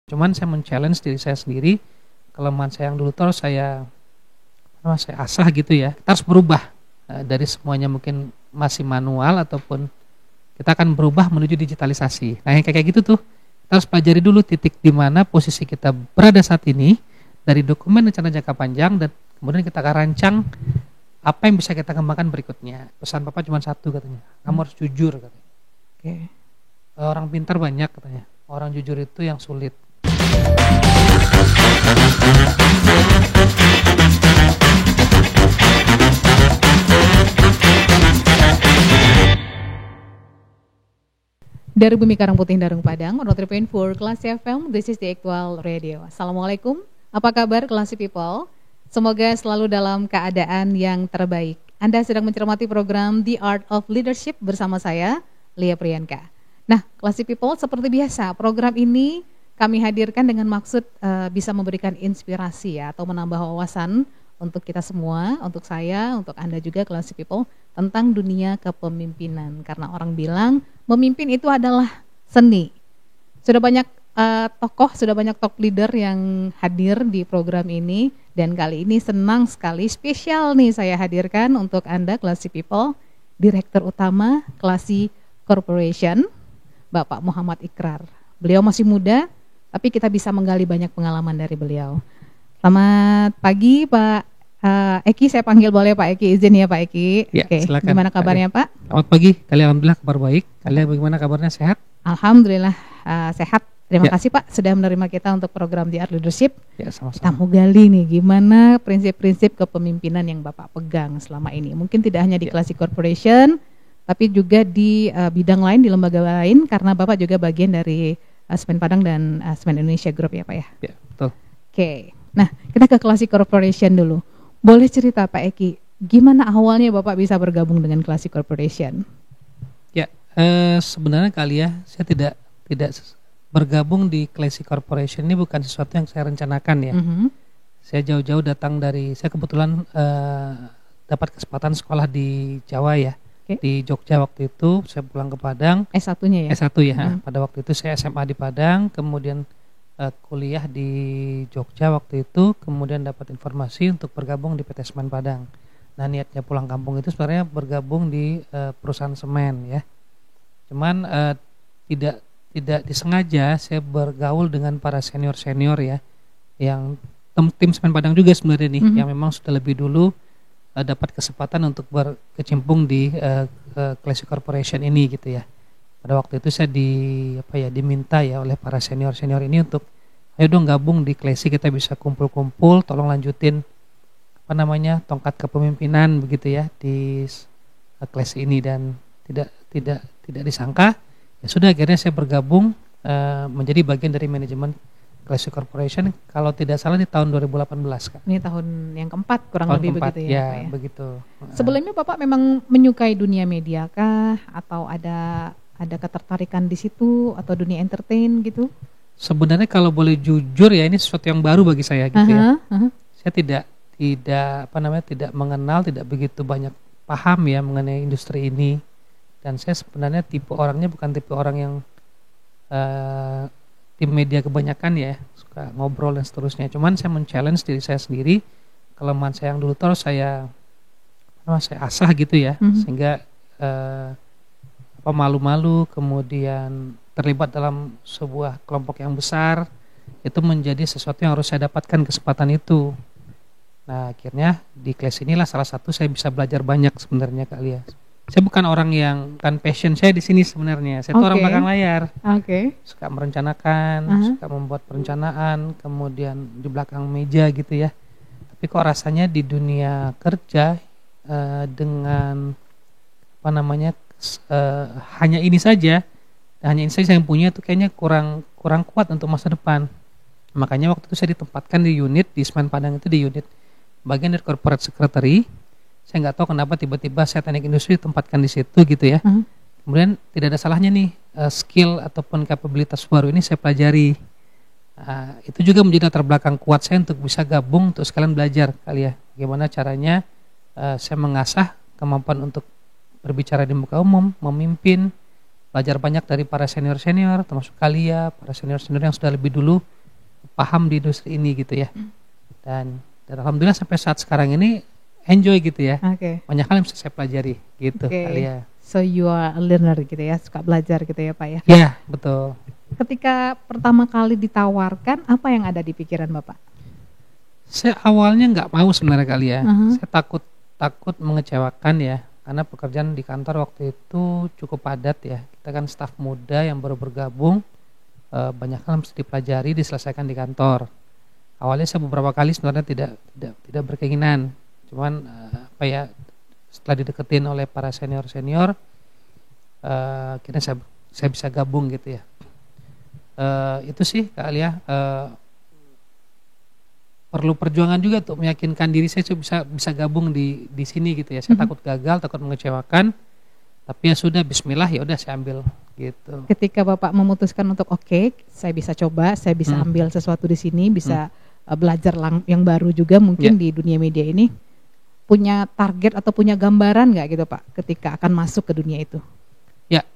Cuman saya men-challenge diri saya sendiri, kelemahan saya yang dulu terus saya asah gitu ya. Kita harus berubah dari semuanya mungkin masih manual ataupun kita akan berubah menuju digitalisasi. Nah yang kayak gitu tuh kita harus pelajari dulu titik di mana posisi kita berada saat ini dari dokumen rencana jangka panjang dan kemudian kita akan rancang apa yang bisa kita kembangkan berikutnya. Pesan Papa cuma satu katanya, kamu harus jujur katanya. Oke. Orang pintar banyak katanya, orang jujur itu yang sulit. Dari Bumi Karang Putih Darung Padang, 103.4 Classy FM, this is the actual radio. Assalamualaikum, apa kabar Classy People? Semoga selalu dalam keadaan yang terbaik. Anda sedang mencermati program The Art of Leadership bersama saya, Lia Priyanka. Nah, Classy People, seperti biasa, program ini kami hadirkan dengan maksud bisa memberikan inspirasi ya, atau menambah wawasan untuk kita semua, untuk saya, untuk Anda juga Classy People, tentang dunia kepemimpinan. Karena orang bilang memimpin itu adalah seni. Sudah banyak tokoh, sudah banyak top leader yang hadir di program ini. Dan kali ini senang sekali, spesial nih saya hadirkan untuk Anda Classy People, Direktur Utama Classy Corporation, Bapak Muhammad Ikrar. Beliau masih muda, tapi kita bisa menggali banyak pengalaman dari beliau. Selamat pagi Pak Eki, saya panggil boleh Pak Eki, izin ya Pak Eki. Ya, Oke, silakan, gimana kabarnya Pak? Selamat pagi, kalian alhamdulillah kabar baik. Kalian bagaimana kabarnya, sehat? Alhamdulillah sehat. Terima Ya. kasih Pak sudah menerima kita untuk program The Art Leadership. Ya, Kita sama-sama. mau gali nih gimana prinsip-prinsip kepemimpinan yang Bapak pegang selama ini. Mungkin tidak hanya di Classy Corporation, tapi juga di bidang lain, di lembaga lain, karena Bapak juga bagian dari Semen Padang dan Semen Indonesia Group ya Pak ya. Ya, betul. Oke, nah kita ke Classy Corporation dulu. Boleh cerita Pak Eki, gimana awalnya Bapak bisa bergabung dengan Classy Corporation? Ya, sebenarnya kali ya, saya tidak bergabung di Classy Corporation ini bukan sesuatu yang saya rencanakan ya. Saya jauh-jauh datang saya kebetulan dapat kesempatan sekolah di Jawa ya. Oke. Di Jogja waktu itu, saya pulang ke Padang. S1-nya ya? S1 ya. Pada waktu itu saya SMA di Padang, kemudian kuliah di Jogja waktu itu, kemudian dapat informasi untuk bergabung di PT Semen Padang. Nah, niatnya pulang kampung itu sebenarnya bergabung di perusahaan semen ya. Cuman tidak disengaja saya bergaul dengan para senior-senior ya, yang tim Semen Padang juga sebenarnya nih, yang memang sudah lebih dulu dapat kesempatan untuk berkecimpung di Classy Corporation ini gitu ya. Pada waktu itu saya diminta ya oleh para senior-senior ini untuk ayo dong gabung di Classy, kita bisa kumpul-kumpul, tolong lanjutin tongkat kepemimpinan begitu ya di Classy ini. Dan tidak disangka ya sudah akhirnya saya bergabung menjadi bagian dari manajemen Classy Corporation, kalau tidak salah di tahun 2018 Kak. Ini tahun yang keempat kurang Tahun lebih keempat, begitu ya, ya, Pak ya? begitu. Sebelumnya Bapak memang menyukai dunia media kah? Atau ada ketertarikan di situ? Atau dunia entertain gitu? Sebenarnya kalau boleh jujur ya, ini sesuatu yang baru bagi saya gitu ya. Saya tidak mengenal, tidak begitu banyak paham ya mengenai industri ini. Dan saya sebenarnya tipe orangnya bukan tipe orang yang tim media kebanyakan ya, suka ngobrol dan seterusnya. Cuman saya men-challenge diri saya sendiri, kelemahan saya yang dulu terus saya asah gitu ya, sehingga malu-malu kemudian terlibat dalam sebuah kelompok yang besar itu menjadi sesuatu yang harus saya dapatkan kesempatan itu. Nah, akhirnya di kelas inilah salah satu saya bisa belajar banyak sebenarnya kali ya. Saya bukan orang yang passion saya di sini sebenarnya. Saya tuh orang belakang layar. Suka merencanakan, suka membuat perencanaan, kemudian di belakang meja gitu ya. Tapi kok rasanya di dunia kerja dengan hanya ini saja yang punya itu kayaknya kurang kuat untuk masa depan. Makanya waktu itu saya ditempatkan di unit di Semen Padang, itu di unit bagian dari corporate secretary. Saya nggak tahu kenapa tiba-tiba saya teknik industri ditempatkan di situ gitu ya. Kemudian tidak ada salahnya nih skill ataupun kapabilitas baru ini saya pelajari. Itu juga menjadi latar belakang kuat saya untuk bisa gabung untuk sekalian belajar kali ya. Bagaimana caranya saya mengasah kemampuan untuk berbicara di muka umum, memimpin, belajar banyak dari para senior-senior termasuk kalian, para senior-senior yang sudah lebih dulu paham di industri ini gitu ya. Dan alhamdulillah sampai saat sekarang ini enjoy gitu ya. Oke. Banyak hal yang bisa saya pelajari gitu kali ya. So you are a learner gitu ya, suka belajar gitu ya Pak ya. Ya, betul. Ketika pertama kali ditawarkan, apa yang ada di pikiran Bapak? Saya awalnya nggak mau sebenarnya kali ya. Saya takut mengecewakan ya, karena pekerjaan di kantor waktu itu cukup padat ya. Kita kan staf muda yang baru bergabung, banyak hal mesti dipelajari, diselesaikan di kantor. Awalnya saya beberapa kali sebenarnya tidak berkeinginan, cuman setelah dideketin oleh para senior, akhirnya saya bisa gabung gitu ya. Itu sih Kak Alia. Perlu perjuangan juga untuk meyakinkan diri saya bisa gabung di sini gitu ya. Saya takut gagal, takut mengecewakan, tapi ya sudah, Bismillah, ya udah saya ambil gitu. Ketika Bapak memutuskan untuk saya bisa coba, saya bisa ambil sesuatu di sini, bisa belajar yang baru juga mungkin di dunia media ini, punya target atau punya gambaran nggak gitu Pak ketika akan masuk ke dunia itu? Ya,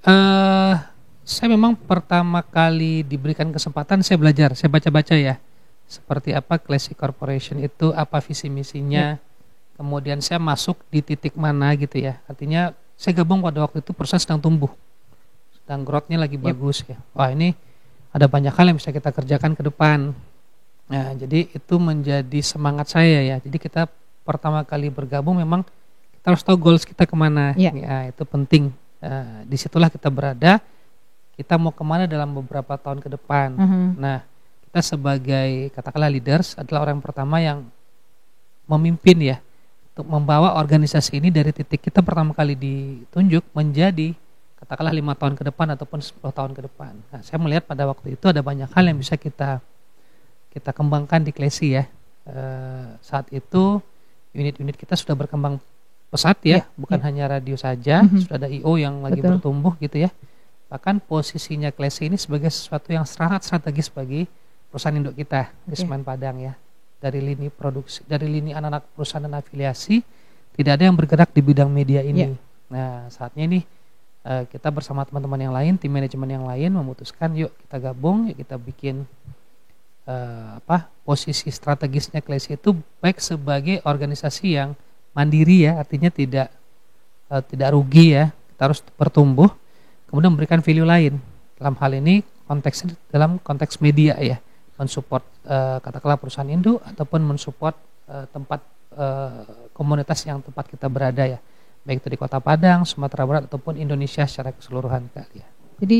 saya memang pertama kali diberikan kesempatan saya belajar, saya baca-baca ya. Seperti apa Classic Corporation itu, apa visi misinya, kemudian saya masuk di titik mana gitu ya. Artinya saya gabung pada waktu itu perusahaan sedang tumbuh, sedang growth-nya lagi bagus ya. Wah, ini ada banyak hal yang bisa kita kerjakan ke depan. Nah, jadi itu menjadi semangat saya ya. Jadi kita pertama kali bergabung memang kita harus tahu goals kita kemana. Ya, itu penting. Disitulah kita berada. Kita mau kemana dalam beberapa tahun ke depan. Nah, kita sebagai katakanlah leaders adalah orang pertama yang memimpin ya, untuk membawa organisasi ini dari titik kita pertama kali ditunjuk menjadi katakanlah 5 tahun ke depan ataupun 10 tahun ke depan. Nah, saya melihat pada waktu itu ada banyak hal yang bisa kita kembangkan di Klesi ya. Saat itu unit-unit kita sudah berkembang pesat ya, bukan hanya radio saja, sudah ada IO yang lagi bertumbuh gitu ya. Bahkan posisinya Klesi ini sebagai sesuatu yang sangat strategis bagi perusahaan induk kita di Semen Padang ya. Dari lini produksi, dari lini anak-anak perusahaan dan afiliasi, tidak ada yang bergerak di bidang media ini. Nah, saatnya ini kita bersama teman-teman yang lain, tim manajemen yang lain memutuskan yuk kita gabung, yuk kita bikin posisi strategisnya Klesi itu baik sebagai organisasi yang mandiri ya, artinya tidak rugi ya, kita harus bertumbuh, kemudian memberikan value lain. Dalam hal ini konteksnya dalam konteks media ya, mensupport katakanlah perusahaan induk ataupun mensupport tempat komunitas yang tempat kita berada ya, baik itu di Kota Padang, Sumatera Barat ataupun Indonesia secara keseluruhan kali ya. Jadi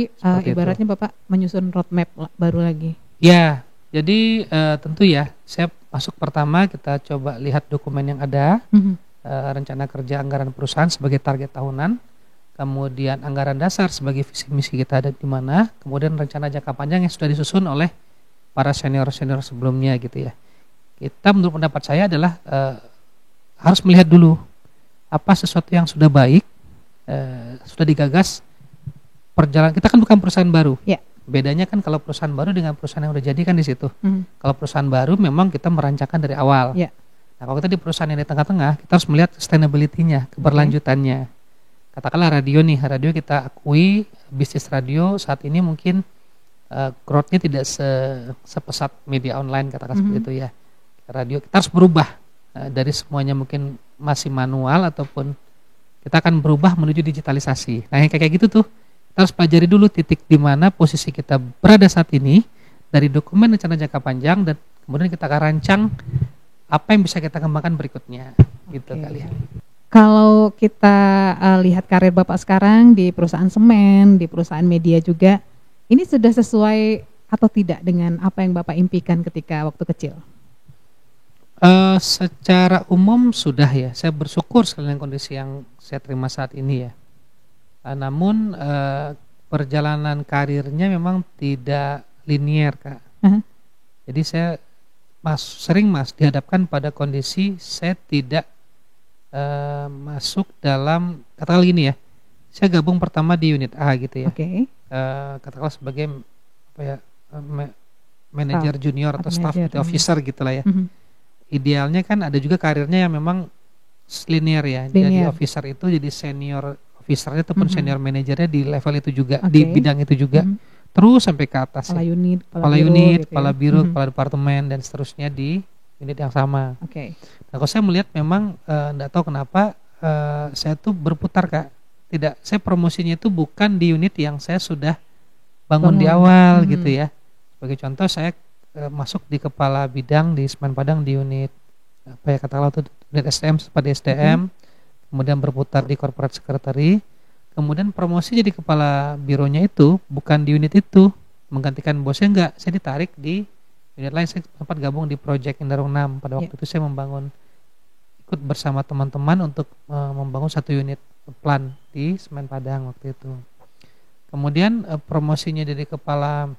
ibaratnya itu. Bapak menyusun roadmap baru lagi. Ya, jadi tentu ya, saya masuk pertama kita coba lihat dokumen yang ada, rencana kerja anggaran perusahaan sebagai target tahunan, kemudian anggaran dasar sebagai visi misi kita ada di mana, kemudian rencana jangka panjang yang sudah disusun oleh para senior sebelumnya gitu ya. Kita menurut pendapat saya adalah harus melihat dulu apa sesuatu yang sudah baik, sudah digagas, perjalanan kita kan bukan perusahaan baru. Bedanya kan kalau perusahaan baru dengan perusahaan yang udah jadi kan di situ. Kalau perusahaan baru memang kita merancangkan dari awal. Nah, kalau kita di perusahaan yang di tengah-tengah, kita harus melihat sustainability-nya, keberlanjutannya. Katakanlah radio nih, radio kita akui bisnis radio saat ini mungkin growth-nya tidak sepesat media online katakan seperti itu ya. Radio kita harus berubah dari semuanya mungkin masih manual ataupun kita akan berubah menuju digitalisasi. Nah, yang kayak gitu tuh kita harus pelajari dulu titik di mana posisi kita berada saat ini dari dokumen rencana jangka panjang dan kemudian kita akan rancang apa yang bisa kita kembangkan berikutnya gitu kali ya. Kalau kita lihat karir Bapak sekarang di perusahaan semen, di perusahaan media juga, ini sudah sesuai atau tidak dengan apa yang Bapak impikan ketika waktu kecil? Secara umum sudah ya. Saya bersyukur sekali dengan kondisi yang saya terima saat ini ya. Namun perjalanan karirnya memang tidak linear Kak. Jadi saya sering dihadapkan pada kondisi saya tidak masuk dalam, katakanlah gini ya, saya gabung pertama di unit A gitu ya. Katakanlah sebagai manajer junior atau staff officer gitulah ya. Idealnya kan ada juga karirnya yang memang linear ya. Jadi officer itu jadi senior officernya ataupun senior manajernya di level itu juga, di bidang itu juga. terus sampai ke atas. Kepala unit, Kepala biro unit, gitu kepala ya. biro, kepala departemen dan seterusnya di unit yang sama. Oke. Nah, kalau saya melihat memang enggak tahu kenapa saya tuh berputar Kak. Tidak, saya promosinya itu bukan di unit yang saya sudah bangun di awal gitu ya. Sebagai contoh saya masuk di kepala bidang di Semen Padang di unit apa ya katakanlah itu unit SDM pada SDM, kemudian berputar di corporate secretary, kemudian promosi jadi kepala bironya itu bukan di unit itu, menggantikan bosnya enggak, saya ditarik di unit lain, saya sempat gabung di Project Indarung 6 pada waktu itu saya ikut bersama teman-teman untuk membangun satu unit plan di Semen Padang waktu itu. Kemudian promosinya jadi kepala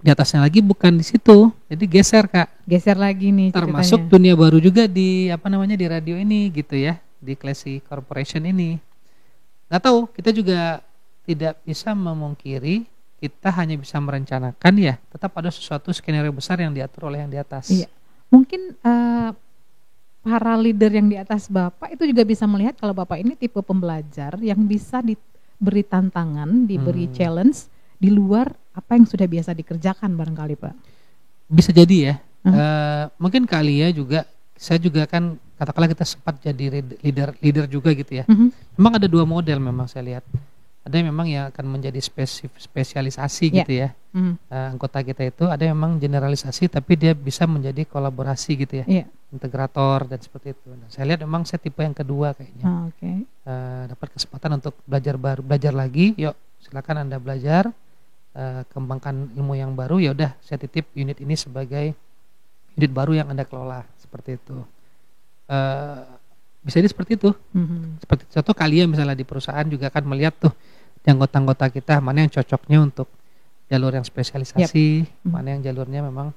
di atasnya lagi bukan di situ, jadi geser Kak. Geser lagi nih ceritanya. Termasuk dunia baru juga di di radio ini gitu ya, di Classy Corporation ini. Nggak tahu, kita juga tidak bisa memungkiri, kita hanya bisa merencanakan ya, tetap ada sesuatu skenario besar yang diatur oleh yang di atas. Iya. Mungkin para leader yang di atas Bapak itu juga bisa melihat kalau Bapak ini tipe pembelajar yang bisa diberi tantangan, diberi challenge di luar apa yang sudah biasa dikerjakan barangkali Pak. Bisa jadi ya. Mungkin kali ya juga, saya juga kan katakanlah kita sempat jadi leader juga gitu ya. Memang ada dua model memang saya lihat. Ada yang memang yang akan menjadi spesialisasi gitu ya. Anggota kita itu ada yang memang generalisasi tapi dia bisa menjadi kolaborasi gitu ya. Integrator dan seperti itu. Nah, saya lihat memang saya tipe yang kedua kayaknya. Dapat kesempatan untuk belajar lagi, yuk silakan Anda belajar, kembangkan ilmu yang baru, ya udah saya titip unit ini sebagai unit baru yang Anda kelola seperti itu. Bisa jadi seperti itu. Seperti contoh kalian misalnya di perusahaan juga kan melihat tuh di anggota-anggota kita mana yang cocoknya untuk jalur yang spesialisasi, mana yang jalurnya memang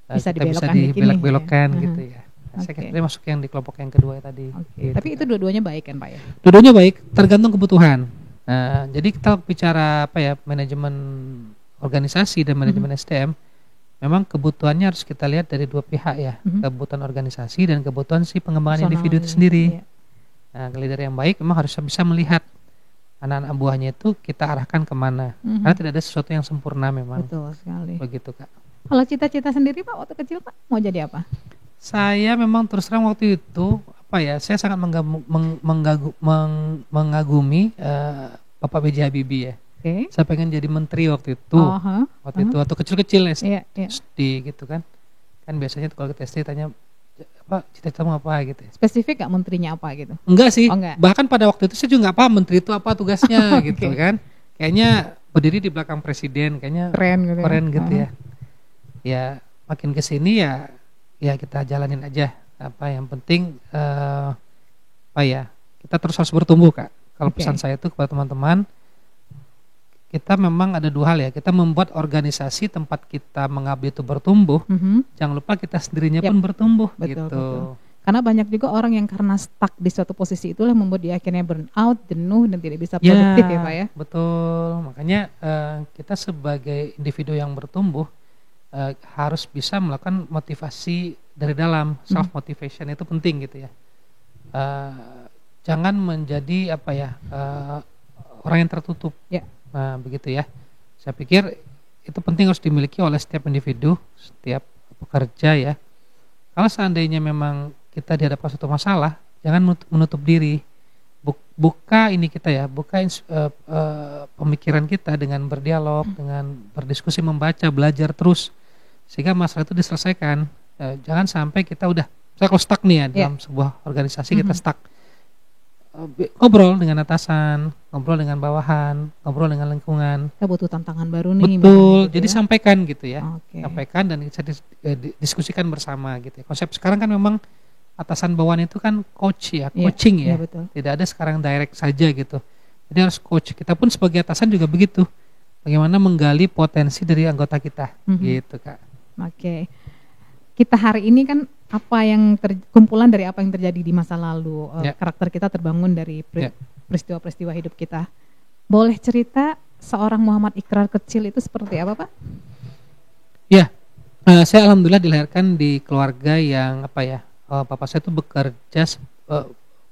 bisa dibelok-belokkan gitu ya. Nah, saya kira masuk yang di kelompok yang kedua tadi. Gitu. Tapi itu dua-duanya baik kan Pak ya? Dua-duanya baik, tergantung kebutuhan. Nah, jadi kita bicara manajemen organisasi dan manajemen SDM, memang kebutuhannya harus kita lihat dari dua pihak ya, kebutuhan organisasi dan kebutuhan si pengembangan individu itu sendiri. Nah, leader yang baik memang harus bisa melihat anak-anak buahnya itu kita arahkan kemana, karena tidak ada sesuatu yang sempurna memang. Betul sekali. Begitu Kak. Kalau cita-cita sendiri Pak waktu kecil Pak mau jadi apa? Saya memang terus terang waktu itu saya sangat mengagumi Bapak B.J. Habibie ya. Saya pengen jadi menteri waktu itu. Waktu kecil-kecil SD gitu kan. Kan biasanya kalau kita SD tanya apa cita-citamu apa gitu. Spesifik gak menterinya apa gitu? Enggak sih. Bahkan pada waktu itu saya juga nggak paham menteri itu apa tugasnya gitu kan. Kayaknya berdiri di belakang presiden kayaknya keren gitu ya. Ya makin kesini ya kita jalanin aja. Apa yang penting kita terus harus bertumbuh Kak. Kalau pesan saya itu kepada teman-teman, kita memang ada dua hal ya. Kita membuat organisasi tempat kita mengabdi itu bertumbuh. Jangan lupa kita sendirinya pun bertumbuh. Betul. Karena banyak juga orang yang karena stuck di suatu posisi itulah membuat dia akhirnya burn out, jenuh dan tidak bisa produktif ya Pak ya. Betul. Makanya kita sebagai individu yang bertumbuh harus bisa melakukan motivasi dari dalam. Self motivation itu penting gitu ya. Jangan menjadi orang yang tertutup. Nah, begitu ya. Saya pikir itu penting harus dimiliki oleh setiap individu, setiap pekerja ya. Kalau seandainya memang kita dihadapkan suatu masalah, jangan menutup diri. Buka pemikiran kita dengan berdialog, dengan berdiskusi, membaca, belajar terus sehingga masalah itu diselesaikan. Jangan sampai kita saya kalau stuck nih ya dalam sebuah organisasi kita stuck. Ngobrol dengan atasan, ngobrol dengan bawahan, ngobrol dengan lingkungan. Kita butuh tantangan baru nih. Betul, jadi sampaikan gitu ya. Sampaikan dan bisa diskusikan bersama gitu ya. Konsep sekarang kan memang atasan bawahan itu kan coaching ya. Betul. Tidak ada sekarang direct saja gitu. Jadi harus coach. Kita pun sebagai atasan juga begitu. Bagaimana menggali potensi dari anggota kita gitu Kak. Kita hari ini kan kumpulan dari apa yang terjadi di masa lalu, karakter kita terbangun dari peristiwa-peristiwa hidup kita. Boleh cerita seorang Muhammad Ikrar kecil itu seperti apa Pak? Ya, saya alhamdulillah dilahirkan di keluarga yang bapak saya itu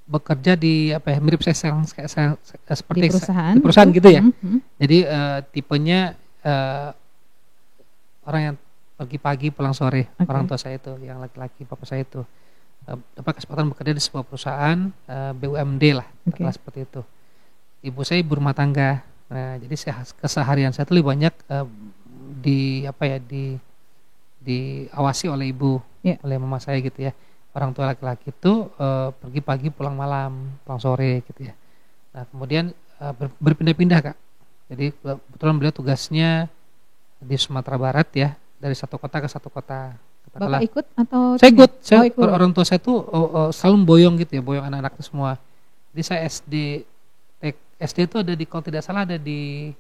bekerja di mirip saya seperti di perusahaan gitu ya. Jadi tipenya orang yang pergi pagi pulang sore, Oke. orang tua saya itu, yang laki-laki, bapak saya itu dapat kesempatan bekerja di sebuah perusahaan BUMD lah, Oke. katakanlah seperti itu. Ibu saya ibu rumah tangga, nah jadi keseharian saya itu lebih banyak diawasi oleh ibu, Ya. oleh mama saya gitu ya. Orang tua laki-laki itu pergi pagi pulang malam, pulang sore gitu ya. Nah kemudian berpindah-pindah Kak. Jadi kebetulan beliau tugasnya di Sumatera Barat ya, dari satu kota ke satu kota. Bapak ikut atau Saya ikut. Oh, ikut. Orang tua saya tuh selalu boyong gitu ya, boyong anak-anak itu semua. Jadi saya SD itu ada di, kalau tidak salah ada di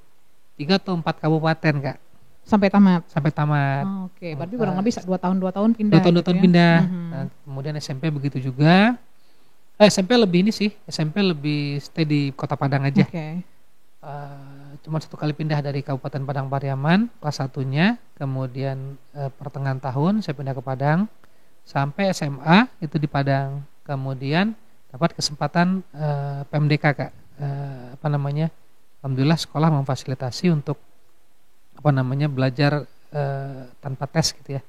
3 atau 4 kabupaten Kak, sampai tamat. sampai tamat. Oh, oke, berarti kurang lebih 2 tahun pindah. 2 tahun gitu ya? pindah. Mhm. Nah, kemudian SMP begitu juga. SMP lebih ini sih, SMP lebih stay di Kota Padang aja. Oke. Cuma 1 kali pindah dari Kabupaten Padang Pariaman kelas 1-nya, kemudian pertengahan tahun saya pindah ke Padang sampai SMA itu di Padang. Kemudian dapat kesempatan PMDK Kak, alhamdulillah sekolah memfasilitasi untuk belajar tanpa tes gitu ya.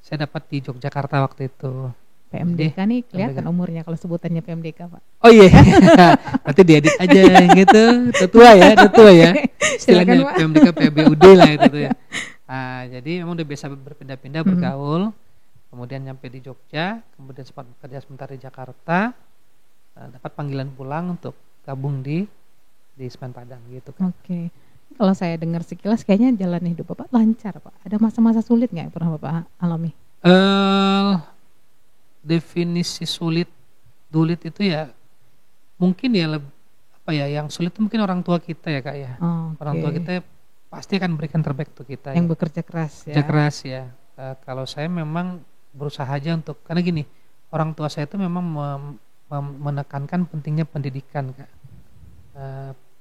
Saya dapat di Yogyakarta waktu itu. PMDK nih kelihatan umurnya kalau sebutannya PMDK Pak. Oh iya, berarti diedit aja gitu, tetua ya, istilahnya Silakan, Pak. PMDK PBUD lah itu tuh ya. Jadi memang udah biasa berpindah-pindah, bergaul, kemudian nyampe di Jogja, kemudian sempat bekerja sebentar di Jakarta, dapat panggilan pulang untuk gabung di Semen Padang gitu kan. Oke. Kalau saya dengar sekilas kayaknya jalan hidup Bapak lancar Pak. Ada masa-masa sulit nggak yang pernah Bapak alami? Definisi sulit itu ya mungkin ya yang sulit itu mungkin orang tua kita ya Kak ya. Oh, Orang tua kita pasti akan berikan terbaik untuk kita. yang ya. bekerja keras ya. Kerja keras ya. Kalau saya memang berusaha aja untuk, karena gini, orang tua saya itu memang menekankan pentingnya pendidikan Kak.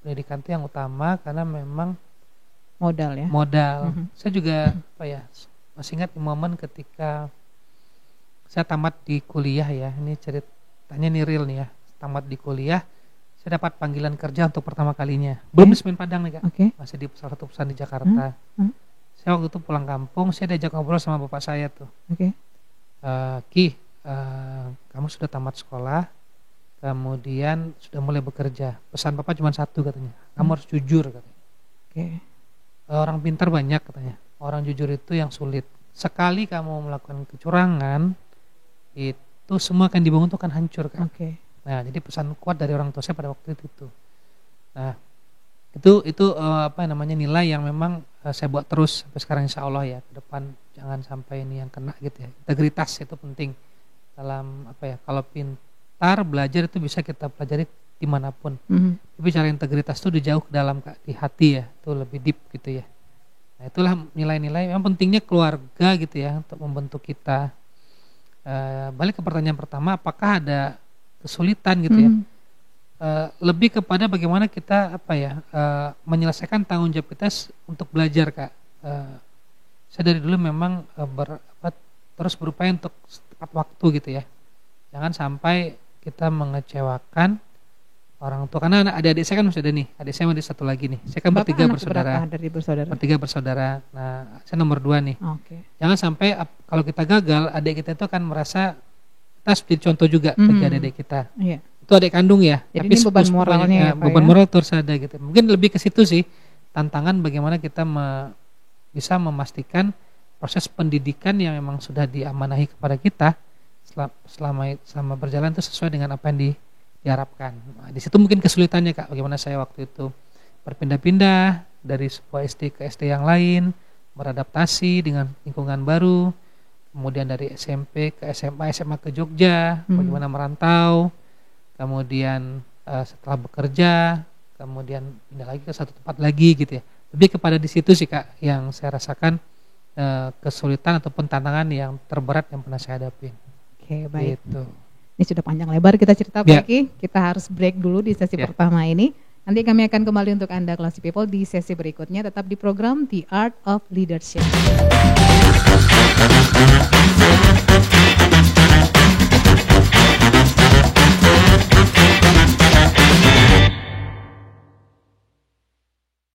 Pendidikan itu yang utama karena memang Modal ya. modal. Mhm. Saya juga masih ingat momen ketika saya tamat di kuliah ya. Ini ceritanya nih real nih ya. Tamat di kuliah, saya dapat panggilan kerja untuk pertama kalinya. Belum di Semen Padang nih Kak. Oke. Masih di salah satu perusahaan di Jakarta. Saya waktu itu pulang kampung, saya diajak ngobrol sama bapak saya tuh. Oke. Ki, kamu sudah tamat sekolah, kemudian sudah mulai bekerja. Pesan bapak cuma satu katanya, kamu harus jujur katanya. Oke. Orang pintar banyak katanya, orang jujur itu yang sulit. Sekali kamu melakukan kecurangan, itu semua akan dibangun itu akan hancur kan. Oke. Nah, jadi pesan kuat dari orang tua saya pada waktu itu. Nah, itu nilai yang memang saya buat terus sampai sekarang insya Allah ya, ke depan jangan sampai ini yang kena gitu ya. Integritas itu penting dalam kalau pintar belajar itu bisa kita pelajari dimanapun. Tapi cara integritas itu dijauh ke dalam Kak, di hati ya, itu lebih deep gitu ya. Nah, itulah nilai-nilai yang pentingnya keluarga gitu ya untuk membentuk kita. Balik ke pertanyaan pertama, apakah ada kesulitan gitu ya? Lebih kepada bagaimana kita menyelesaikan tanggung jawab kita untuk belajar Kak. Saya dari dulu memang terus berupaya untuk tepat waktu gitu ya. Jangan sampai kita mengecewakan orang tua, karena adik-adik saya kan masih ada nih, adik saya masih satu lagi nih. Saya kan bertiga bersaudara. Bertiga bersaudara. Nah, saya nomor 2 nih. Oke. Jangan sampai kalau kita gagal, adik kita itu akan merasa kita harus jadi contoh juga bagi adik-adik kita. Iya. Itu adik kandung ya. Jadi tapi ini beban moralnya ya, Pak, beban ya? moral terus ada gitu. Mungkin lebih ke situ sih, tantangan bagaimana kita bisa memastikan proses pendidikan yang memang sudah diamanahi kepada kita selama berjalan itu sesuai dengan apa yang diharapkan. Nah, di situ mungkin kesulitannya Kak, bagaimana saya waktu itu berpindah-pindah dari sebuah SD ke SD yang lain, beradaptasi dengan lingkungan baru, kemudian dari SMP ke SMA ke Jogja, bagaimana merantau, kemudian setelah bekerja, kemudian pindah lagi ke satu tempat lagi gitu ya. Lebih kepada di situ sih Kak yang saya rasakan kesulitan ataupun tantangan yang terberat yang pernah saya hadapin. Oke, baik. Gitu. Ini sudah panjang lebar kita cerita Pak Ki. Kita harus break dulu di sesi pertama ini. Nanti kami akan kembali untuk Anda Classy People di sesi berikutnya, tetap di program The Art of Leadership.